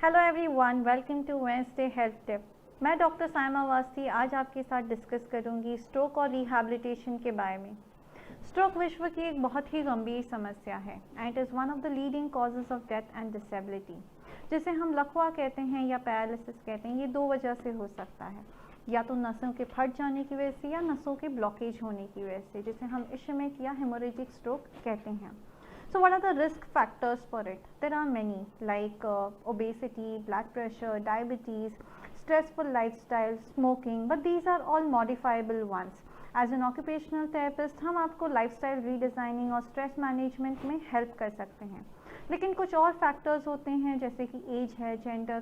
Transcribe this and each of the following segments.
Hello everyone, welcome to Wednesday health tip. मैं doctor Saima Wasti आज आपके साथ डिस्कस करूंगी स्ट्रोक और रिहैबिलिटेशन के बारे में। स्ट्रोक विश्व की एक बहुत ही गंभीर समस्या है and it is one of the leading causes of death and disability. जिसे हम लकवा कहते हैं या पैरालिसिस कहते हैं, ये दो वजह से हो सकता है, या तो नसों के फट जाने की वजह से या नसों के ब्लॉकेज होने की वजह से, जिसे हम इश्मिक या हेमोरेजिक स्ट्रोक कहते हैं। So what are the risk factors for it? There are many like obesity, blood pressure, diabetes, stressful lifestyle, smoking, but these are all modifiable ones. As an occupational therapist, हम आपको lifestyle redesigning और stress management में help कर सकते हैं। लेकिन कुछ और फैक्टर्स होते हैं जैसे कि एज है, जेंडर,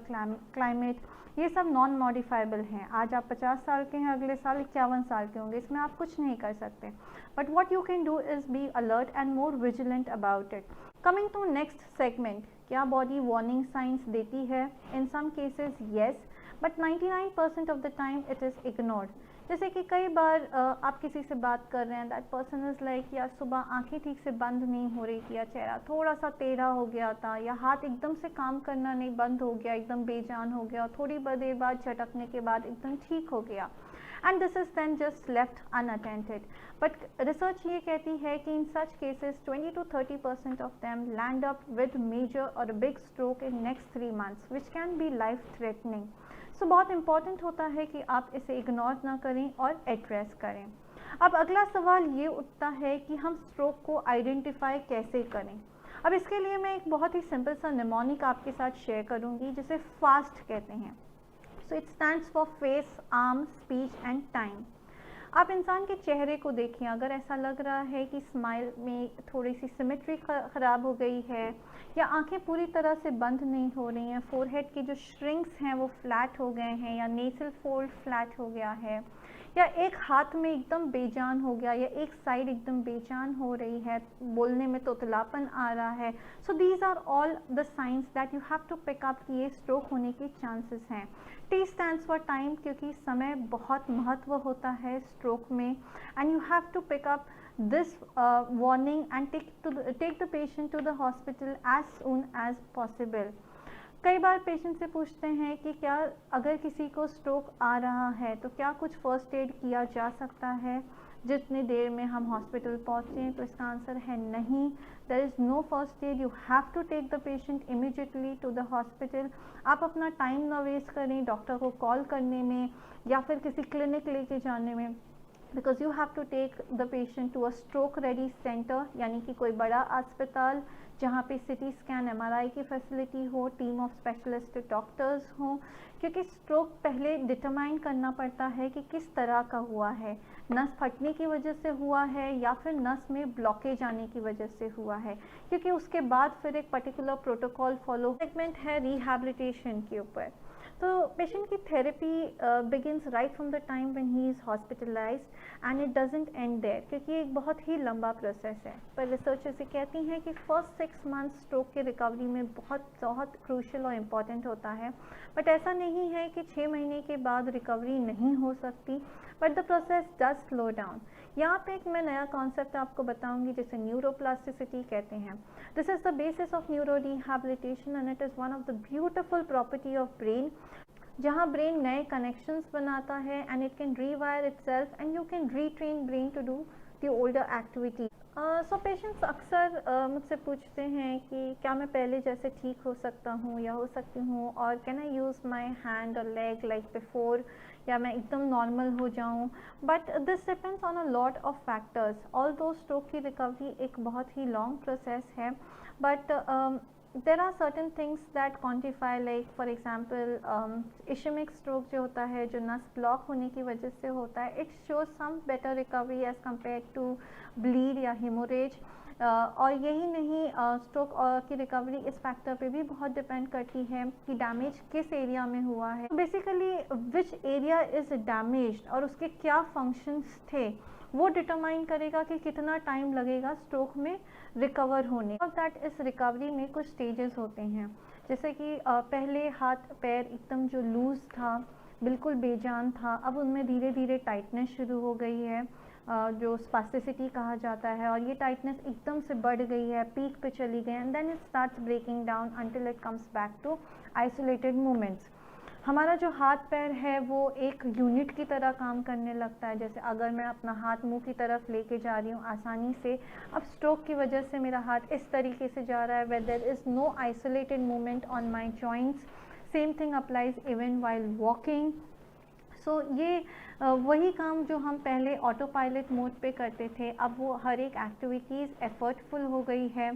क्लाइमेट, ये सब नॉन मॉडिफाइबल हैं। आज आप 50 साल के हैं, अगले साल 51 साल के होंगे, इसमें आप कुछ नहीं कर सकते। But what you can do is be alert and more vigilant about it. Coming to next segment, क्या बॉडी वार्निंग साइंस देती है? In some cases yes, but 99% of the time it is ignored. जैसे कि कई बार आप किसी से बात कर रहे हैं, दैट पर्सन इज़ लाइक, या सुबह आंखें ठीक से बंद नहीं हो रही थी, या चेहरा थोड़ा सा टेढ़ा हो गया था, या हाथ एकदम से काम करना नहीं, बंद हो गया, एकदम बेजान हो गया, थोड़ी देर बाद झटकने के बाद एकदम ठीक हो गया, and this is then just left unattended. But research ये कहती है कि in such cases 20 to 30% of them land up with major और big stroke in next 3 months which can be life threatening. So बहुत इंपॉर्टेंट होता है कि आप इसे इग्नोर ना करें और एड्रेस करें। अब अगला सवाल ये उठता है कि हम स्ट्रोक को आइडेंटिफाई कैसे करें। अब इसके लिए मैं एक बहुत ही सिंपल सा निमोनिक आपके साथ शेयर करूंगी जिसे फास्ट कहते हैं। So it stands for face, arm, speech and time. आप इंसान के चेहरे को देखिए, अगर ऐसा लग रहा है कि स्माइल में थोड़ी सी सिमेट्री ख़राब हो गई है, या आंखें पूरी तरह से बंद नहीं हो रही हैं, फोरहेड के जो श्रिंक्स हैं वो फ्लैट हो गए हैं, या नेसल फोल्ड फ्लैट हो गया है, या एक हाथ में एकदम बेजान हो गया, या एक साइड एकदम बेजान हो रही है, बोलने में तोतलापन आ रहा है। So these are all the science that you have to pick up कि ये स्ट्रोक होने के चांसेस हैं। टी स्टैंड्स फॉर टाइम, क्योंकि समय बहुत महत्व होता है स्ट्रोक में, and you have to pick up this warning and take the patient to the hospital as soon as possible. कई बार पेशेंट से पूछते हैं कि क्या अगर किसी को स्ट्रोक आ रहा है तो क्या कुछ फर्स्ट एड किया जा सकता है जितनी देर में हम हॉस्पिटल पहुँचें? तो इसका आंसर है नहीं। There is no first aid, you have to take the patient immediately to the hospital. आप अपना टाइम ना वेस्ट करें डॉक्टर को कॉल करने में या फिर किसी क्लिनिक लेके जाने में, because you have to take the patient to a stroke ready centre, यानी कि कोई बड़ा अस्पताल जहाँ पे सिटी स्कैन, एमआरआई की फैसिलिटी हो, टीम ऑफ स्पेशलिस्ट डॉक्टर्स हों, क्योंकि स्ट्रोक पहले डिटरमाइन करना पड़ता है कि किस तरह का हुआ है। नस फटने की वजह से हुआ है या फिर नस में ब्लॉकेज आने की वजह से हुआ है, क्योंकि उसके बाद फिर एक पर्टिकुलर प्रोटोकॉल फॉलो सेगमेंट है रिहैबिलिटेशन के ऊपर। तो पेशेंट की therapy begins right from the time when he is hospitalised and it doesn't end there, क्योंकि एक बहुत ही लंबा प्रोसेस है। पर रिसर्चर्स ये कहती हैं कि फर्स्ट 6 months स्ट्रोक की रिकवरी में बहुत क्रूशियल और इम्पॉर्टेंट होता है। बट ऐसा नहीं है कि 6 महीने के बाद रिकवरी नहीं हो सकती, but the process does slow down. यहाँ पे एक मैं नया कॉन्सेप्ट आपको बताऊंगी जिसे न्यूरोप्लास्टिसिटी कहते हैं। This is the basis of neuro rehabilitation and it is one of the beautiful property of brain, जहाँ ब्रेन नए कनेक्शंस बनाता है and it can rewire itself and you can retrain brain to do the older activity. So patients अक्सर मुझसे पूछते हैं कि क्या मैं पहले जैसे ठीक हो सकता हूँ या हो सकती हूँ, और can I use my hand और लेग लाइक बिफोर, या मैं एकदम नॉर्मल हो जाऊँ। But this depends on a lot of factors. Although stroke की रिकवरी एक बहुत ही लॉन्ग प्रोसेस है, but there are certain things that quantify, like for example ischemic stroke जो होता है, जो नस ब्लॉक होने की वजह से होता है, it shows some better recovery as compared to bleed या hemorrhage। और यही नहीं, स्ट्रोक की रिकवरी इस फैक्टर पे भी बहुत डिपेंड करती है कि डैमेज किस एरिया में हुआ है, basically which area is damaged और उसके क्या फंक्शंस थे, वो डिटरमाइन करेगा कि कितना टाइम लगेगा स्ट्रोक में रिकवर होने। और दैट इस रिकवरी में कुछ स्टेजेस होते हैं, जैसे कि पहले हाथ पैर एकदम जो लूज़ था, बिल्कुल बेजान था, अब उनमें धीरे धीरे टाइटनेस शुरू हो गई है। जो स्पास्टिसिटी कहा जाता है, और ये टाइटनेस एकदम से बढ़ गई है, पीक पे चली गई, and then it starts breaking down until it comes back to isolated movements. हमारा जो हाथ पैर है वो एक यूनिट की तरह काम करने लगता है। जैसे अगर मैं अपना हाथ मुंह की तरफ लेके जा रही हूँ आसानी से, अब स्ट्रोक की वजह से मेरा हाथ इस तरीके से जा रहा है, where there is no isolated movement on my joints. Same thing applies even while walking. So ये वही काम जो हम पहले ऑटो पायलट मोड पे करते थे, अब वो हर एक एक्टिविटीज़ एफर्टफुल हो गई है।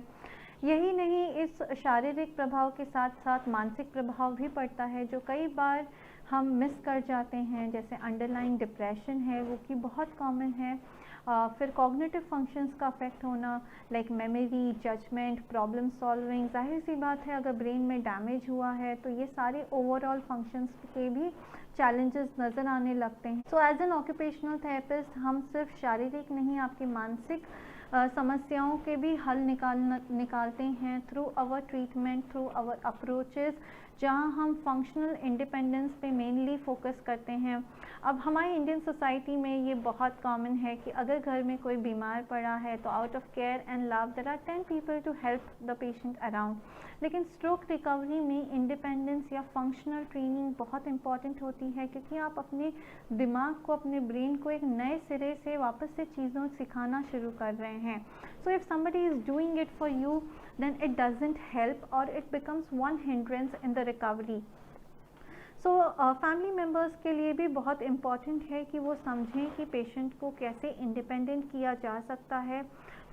यही नहीं, इस शारीरिक प्रभाव के साथ साथ मानसिक प्रभाव भी पड़ता है, जो कई बार हम मिस कर जाते हैं। जैसे अंडरलाइन डिप्रेशन है, वो कि बहुत कॉमन है। फिर कॉग्निटिव फंक्शंस का अफेक्ट होना, like memory, judgement, problem solving. जाहिर सी बात है, अगर ब्रेन में डैमेज हुआ है तो ये सारे ओवरऑल फंक्शंस के भी चैलेंजेस नज़र आने लगते हैं। So as an occupational therapist हम सिर्फ शारीरिक नहीं, आपकी मानसिक समस्याओं के भी हल निकालते हैं through our treatment, through our approaches, जहां हम फंक्शनल इंडिपेंडेंस पे मेनली फोकस करते हैं। अब हमारी इंडियन सोसाइटी में ये बहुत कॉमन है कि अगर घर में कोई बीमार पड़ा है तो out of care and love there are 10 people to help the patient around. लेकिन स्ट्रोक रिकवरी में इंडिपेंडेंस या फंक्शनल ट्रेनिंग बहुत इंपॉर्टेंट होती है, क्योंकि आप अपने दिमाग को, अपने ब्रेन को एक नए सिरे से वापस से चीज़ों सिखाना शुरू कर रहे हैं। So if somebody is doing it for you, then it doesn't help or it becomes one hindrance in the recovery. So family members के लिए भी बहुत इम्पॉर्टेंट है कि वो समझें कि पेशेंट को कैसे इंडिपेंडेंट किया जा सकता है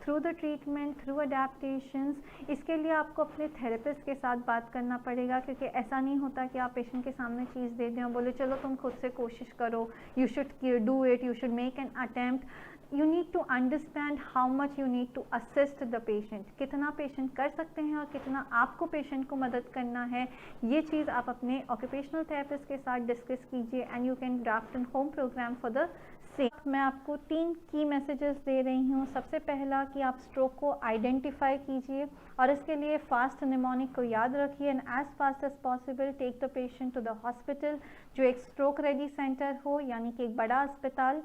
through the treatment, through adaptations. इसके लिए आपको अपने थेरेपिस्ट के साथ बात करना पड़ेगा, क्योंकि ऐसा नहीं होता कि आप पेशेंट के सामने चीज़ दे दें और बोले चलो तुम खुद से कोशिश करो, you should do it, you should make an attempt. You need to understand how much you need to assist the patient. कितना पेशेंट कर सकते हैं और कितना आपको पेशेंट को मदद करना है, ये चीज़ आप अपने ऑक्यूपेशनल थेरेपिस्ट के साथ डिस्कस कीजिए, and you can draft an home programme for the same. मैं आपको 3 की मैसेजेस दे रही हूँ। सबसे पहला कि आप स्ट्रोक को आइडेंटिफाई कीजिए, और इसके लिए फास्ट निमोनिक को याद रखिए, and as fast as possible take the patient to the hospital, जो एक स्ट्रोक रेडी सेंटर हो, यानी कि एक बड़ा अस्पताल।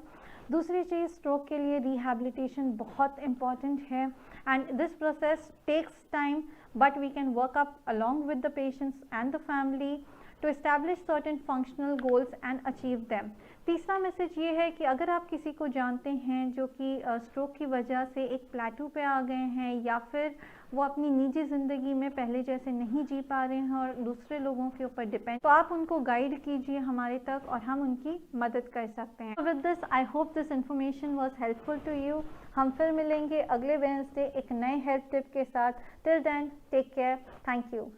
दूसरी चीज़, स्ट्रोक के लिए रिहैबिलिटेशन बहुत इम्पॉर्टेंट है, and this process takes time, but we can work up along with the patients and the family to establish certain functional goals and achieve them. तीसरा मैसेज ये है कि अगर आप किसी को जानते हैं जो कि स्ट्रोक की वजह से एक प्लेटू पे आ गए हैं, या फिर वो अपनी निजी ज़िंदगी में पहले जैसे नहीं जी पा रहे हैं और दूसरे लोगों के ऊपर डिपेंड, तो आप उनको गाइड कीजिए हमारे तक और हम उनकी मदद कर सकते हैं। With this I hope this information was helpful to you. हम फिर मिलेंगे अगले वेडनेसडे एक नए हेल्थ टिप के साथ। Till then take care, thank you.